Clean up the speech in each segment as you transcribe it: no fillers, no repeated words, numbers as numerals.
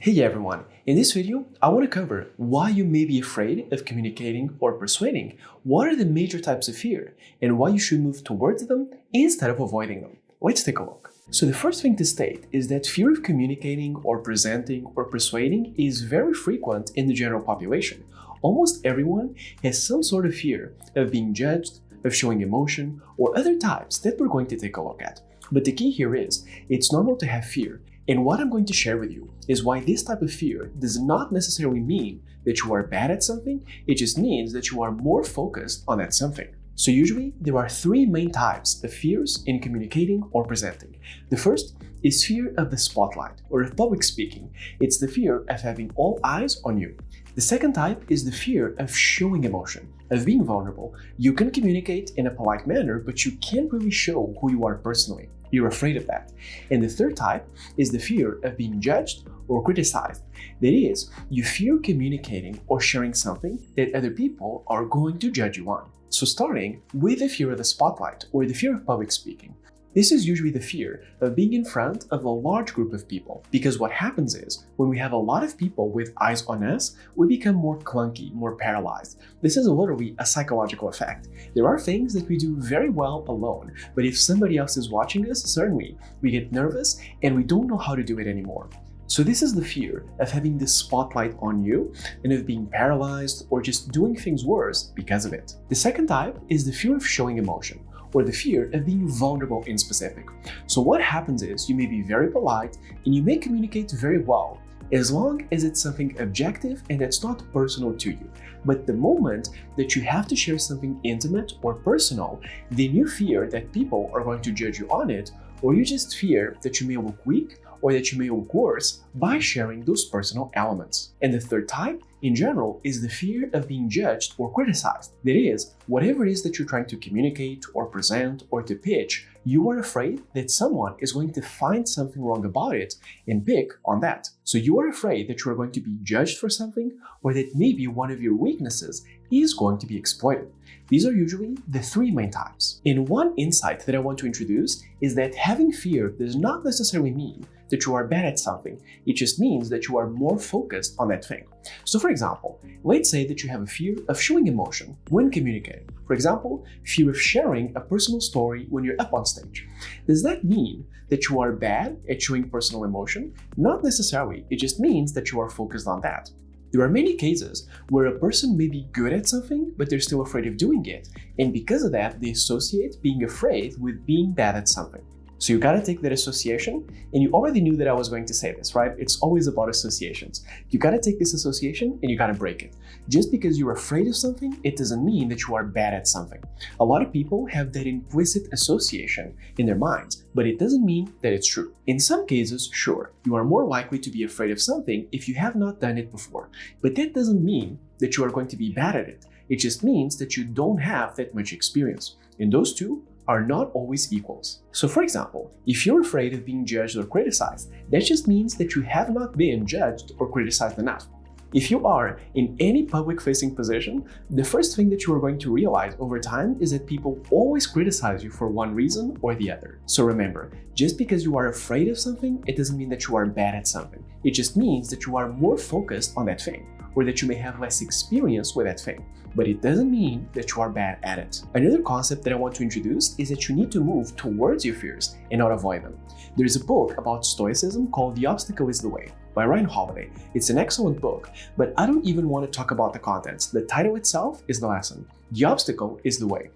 Hey everyone, in this video, I want to cover why you may be afraid of communicating or persuading, what are the major types of fear, and why you should move towards them instead of avoiding them. Let's take a look. So the first thing to state is that fear of communicating or presenting or persuading is very frequent in the general population. Almost everyone has some sort of fear of being judged, of showing emotion, or other types that we're going to take a look at. But the key here is, it's normal to have fear. And what I'm going to share with you is why this type of fear does not necessarily mean that you are bad at something, it just means that you are more focused on that something. So usually, there are three main types of fears in communicating or presenting. The first is fear of the spotlight or of public speaking. It's the fear of having all eyes on you. The second type is the fear of showing emotion, of being vulnerable. You can communicate in a polite manner, but you can't really show who you are personally. You're afraid of that. And the third type is the fear of being judged or criticized. That is, you fear communicating or sharing something that other people are going to judge you on. So starting with the fear of the spotlight or the fear of public speaking. This is usually the fear of being in front of a large group of people, because what happens is, when we have a lot of people with eyes on us, we become more clunky, more paralyzed. This is literally a psychological effect. There are things that we do very well alone, but if somebody else is watching us, certainly we get nervous and we don't know how to do it anymore. So this is the fear of having the spotlight on you and of being paralyzed or just doing things worse because of it. The second type is the fear of showing emotion, or the fear of being vulnerable in specific. So what happens is, you may be very polite and you may communicate very well, as long as it's something objective and that's not personal to you. But the moment that you have to share something intimate or personal, then you fear that people are going to judge you on it, or you just fear that you may look weak or that you may look worse by sharing those personal elements. And the third type, in general, is the fear of being judged or criticized. That is, whatever it is that you're trying to communicate or present or to pitch, you are afraid that someone is going to find something wrong about it and pick on that. So you are afraid that you are going to be judged for something, or that maybe one of your weaknesses is going to be exploited. These are usually the three main types. And one insight that I want to introduce is that having fear does not necessarily mean that you are bad at something. It just means that you are more focused on that thing. So for example, let's say that you have a fear of showing emotion when communicating. For example, fear of sharing a personal story when you're up on stage. Does that mean that you are bad at showing personal emotion? Not necessarily. It just means that you are focused on that. There are many cases where a person may be good at something, but they're still afraid of doing it. And because of that, they associate being afraid with being bad at something. So you gotta take that association, and you already knew that I was going to say this, right? It's always about associations. You gotta take this association and you gotta break it. Just because you're afraid of something, it doesn't mean that you are bad at something. A lot of people have that implicit association in their minds, but it doesn't mean that it's true. In some cases, sure, you are more likely to be afraid of something if you have not done it before, but that doesn't mean that you are going to be bad at it. It just means that you don't have that much experience. And those two are not always equals. So for example, if you're afraid of being judged or criticized, that just means that you have not been judged or criticized enough. If you are in any public-facing position, the first thing that you are going to realize over time is that people always criticize you for one reason or the other. So remember, just because you are afraid of something, it doesn't mean that you are bad at something. It just means that you are more focused on that thing, or that you may have less experience with that thing. But it doesn't mean that you are bad at it. Another concept that I want to introduce is that you need to move towards your fears and not avoid them. There is a book about Stoicism called The Obstacle is the Way by Ryan Holiday. It's an excellent book, but I don't even want to talk about the contents. The title itself is the lesson. The obstacle is the way.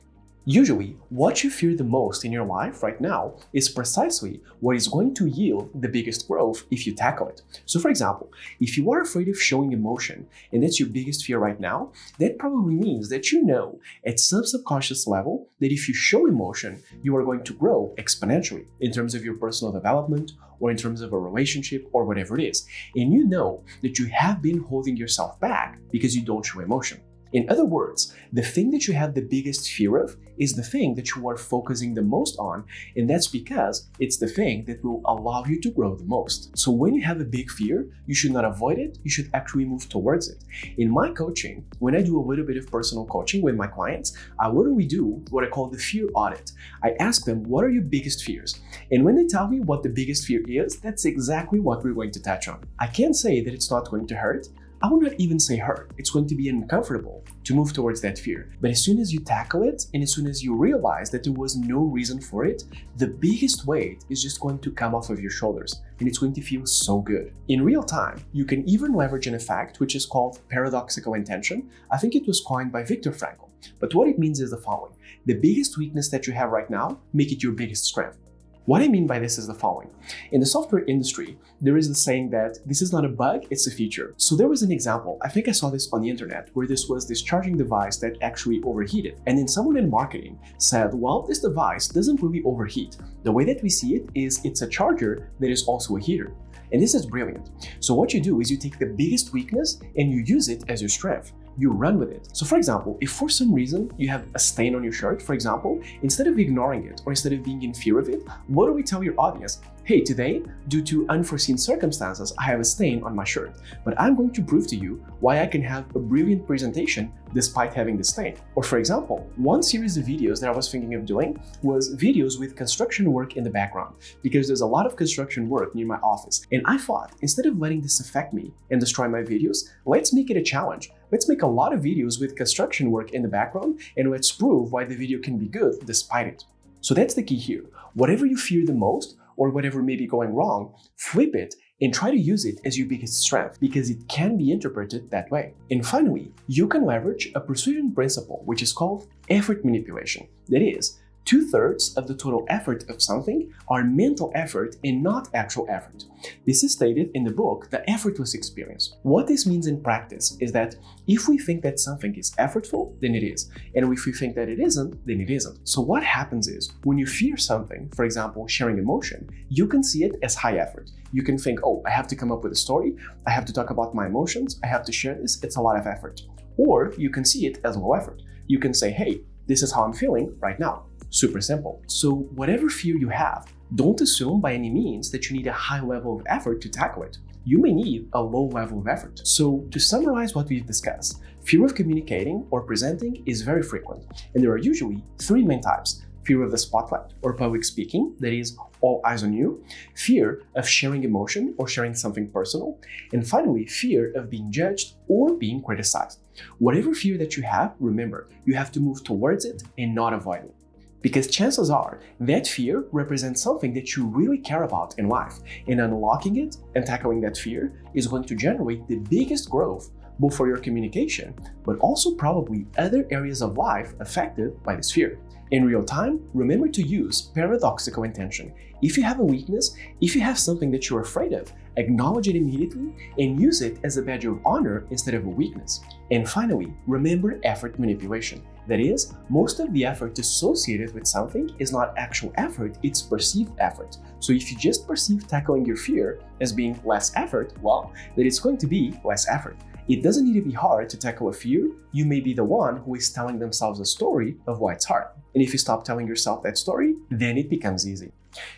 Usually, what you fear the most in your life right now is precisely what is going to yield the biggest growth if you tackle it. So for example, if you are afraid of showing emotion and that's your biggest fear right now, that probably means that you know at some subconscious level that if you show emotion, you are going to grow exponentially in terms of your personal development or in terms of a relationship or whatever it is. And you know that you have been holding yourself back because you don't show emotion. In other words, the thing that you have the biggest fear of is the thing that you are focusing the most on, and that's because it's the thing that will allow you to grow the most. So when you have a big fear, you should not avoid it, you should actually move towards it. In my coaching, when I do a little bit of personal coaching with my clients, I literally do what I call the fear audit. I ask them, what are your biggest fears? And when they tell me what the biggest fear is, that's exactly what we're going to touch on. I can't say that it's not going to hurt. I would not even say hurt. It's going to be uncomfortable to move towards that fear. But as soon as you tackle it, and as soon as you realize that there was no reason for it, the biggest weight is just going to come off of your shoulders, and it's going to feel so good. In real time, you can even leverage an effect which is called paradoxical intention. I think it was coined by Viktor Frankl. But what it means is the following. The biggest weakness that you have right now, make it your biggest strength. What I mean by this is the following. In the software industry, there is the saying that this is not a bug, it's a feature. So there was an example, I think I saw this on the internet, where this was this charging device that actually overheated. And then someone in marketing said, well, this device doesn't really overheat. The way that we see it is it's a charger that is also a heater. And this is brilliant. So what you do is you take the biggest weakness and you use it as your strength. You run with it. So for example, if for some reason you have a stain on your shirt, for example, instead of ignoring it or instead of being in fear of it, what do we tell your audience? Hey, today, due to unforeseen circumstances, I have a stain on my shirt, but I'm going to prove to you why I can have a brilliant presentation despite having the stain. Or for example, one series of videos that I was thinking of doing was videos with construction work in the background, because there's a lot of construction work near my office. And I thought, instead of letting this affect me and destroy my videos, let's make it a challenge. Let's make a lot of videos with construction work in the background, and let's prove why the video can be good despite it. So that's the key here. Whatever you fear the most, or whatever may be going wrong, flip it and try to use it as your biggest strength, because it can be interpreted that way. And finally, you can leverage a persuasion principle, which is called effort manipulation. That is, 2/3 of the total effort of something are mental effort and not actual effort. This is stated in the book, The Effortless Experience. What this means in practice is that if we think that something is effortful, then it is. And if we think that it isn't, then it isn't. So what happens is, when you fear something, for example, sharing emotion, you can see it as high effort. You can think, oh, I have to come up with a story, I have to talk about my emotions, I have to share this, it's a lot of effort. Or you can see it as low effort. You can say, hey, this is how I'm feeling right now. Super simple. So whatever fear you have, don't assume by any means that you need a high level of effort to tackle it. You may need a low level of effort. So to summarize what we've discussed, fear of communicating or presenting is very frequent, and there are usually 3 main types. Fear of the spotlight or public speaking, that is, all eyes on you, fear of sharing emotion or sharing something personal, and finally, fear of being judged or being criticized. Whatever fear that you have, remember, you have to move towards it and not avoid it. Because chances are that fear represents something that you really care about in life, and unlocking it and tackling that fear is going to generate the biggest growth, both for your communication, but also probably other areas of life affected by this fear. In real time, remember to use paradoxical intention. If you have a weakness, if you have something that you're afraid of, acknowledge it immediately and use it as a badge of honor instead of a weakness. And finally, remember effort manipulation. That is, most of the effort associated with something is not actual effort, it's perceived effort. So if you just perceive tackling your fear as being less effort, well, then it's going to be less effort. It doesn't need to be hard to tackle a fear. You may be the one who is telling themselves a story of why it's hard. And if you stop telling yourself that story, then it becomes easy.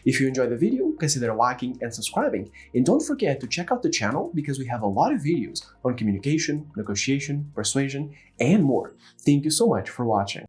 If you enjoyed the video, consider liking and subscribing. And don't forget to check out the channel because we have a lot of videos on communication, negotiation, persuasion, and more. Thank you so much for watching.